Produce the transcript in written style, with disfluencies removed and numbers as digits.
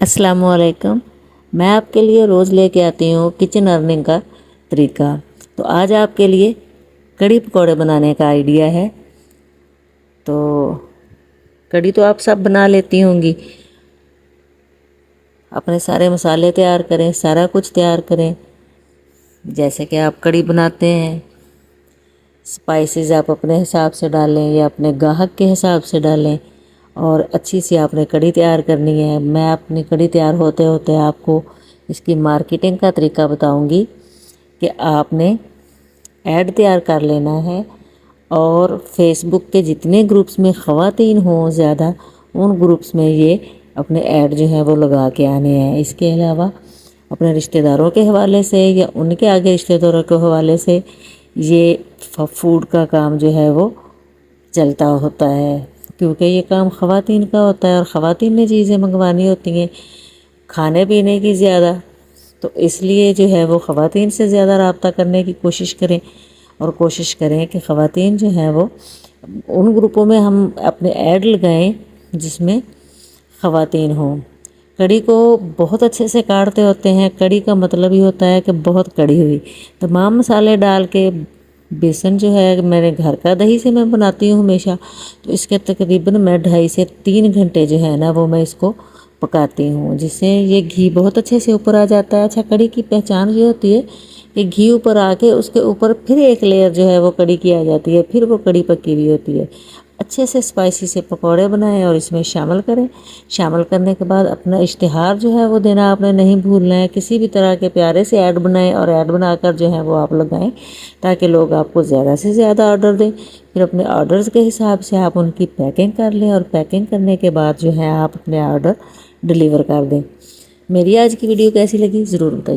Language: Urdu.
السلام علیکم۔ میں آپ کے لیے روز لے کے آتی ہوں کچن ارننگ کا طریقہ۔ تو آج آپ کے لیے کڑی پکوڑے بنانے کا آئیڈیا ہے۔ تو کڑی تو آپ سب بنا لیتی ہوں گی، اپنے سارے مسالے تیار کریں، سارا کچھ تیار کریں جیسے کہ آپ کڑی بناتے ہیں۔ سپائسز آپ اپنے حساب سے ڈالیں یا اپنے گاہک کے حساب سے ڈالیں، اور اچھی سی آپ نے کڑی تیار کرنی ہے۔ میں اپنی کڑی تیار ہوتے ہوتے آپ کو اس کی مارکیٹنگ کا طریقہ بتاؤں گی کہ آپ نے ایڈ تیار کر لینا ہے، اور فیس بک کے جتنے گروپس میں خواتین ہوں زیادہ، ان گروپس میں یہ اپنے ایڈ جو ہیں وہ لگا کے آنے ہیں۔ اس کے علاوہ اپنے رشتہ داروں کے حوالے سے یا ان کے آگے رشتہ داروں کے حوالے سے یہ فوڈ کا کام جو ہے وہ چلتا ہوتا ہے، کیونکہ یہ کام خواتین کا ہوتا ہے اور خواتین نے چیزیں منگوانی ہوتی ہیں کھانے پینے کی زیادہ۔ تو اس لیے جو ہے وہ خواتین سے زیادہ رابطہ کرنے کی کوشش کریں، اور کوشش کریں کہ خواتین جو ہیں وہ ان گروپوں میں ہم اپنے ایڈ لگائیں جس میں خواتین ہوں۔ کڑی کو بہت اچھے سے کاٹتے ہوتے ہیں۔ کڑی کا مطلب ہی ہوتا ہے کہ بہت کڑی ہوئی۔ تمام مسالے ڈال کے، بیسن جو ہے میرے گھر کا دہی سے میں بناتی ہوں ہمیشہ، تو اس کے تقریباً میں 2.5 سے 3 گھنٹے جو ہے نا وہ میں اس کو پکاتی ہوں، جس سے یہ گھی بہت اچھے سے اوپر آ جاتا ہے۔ اچھا، کڑی کی پہچان یہ ہوتی ہے کہ گھی اوپر آ کے اس کے اوپر پھر ایک لیئر جو ہے وہ کڑی کی آ جاتی ہے، پھر وہ کڑی پکی ہوئی ہوتی ہے۔ اچھے سے اسپائسی سے پکوڑے بنائیں اور اس میں شامل کریں۔ شامل کرنے کے بعد اپنا اشتہار جو ہے وہ دینا آپ نے نہیں بھولنا ہے۔ کسی بھی طرح کے پیارے سے ایڈ بنائیں اور ایڈ بنا کر جو ہے وہ آپ لگائیں، تاکہ لوگ آپ کو زیادہ سے زیادہ آرڈر دیں۔ پھر اپنے آرڈرز کے حساب سے آپ ان کی پیکنگ کر لیں، اور پیکنگ کرنے کے بعد جو ہے آپ اپنے آرڈر ڈیلیور کر دیں۔ میری آج کی ویڈیو کیسی لگی ضرور بتائیے۔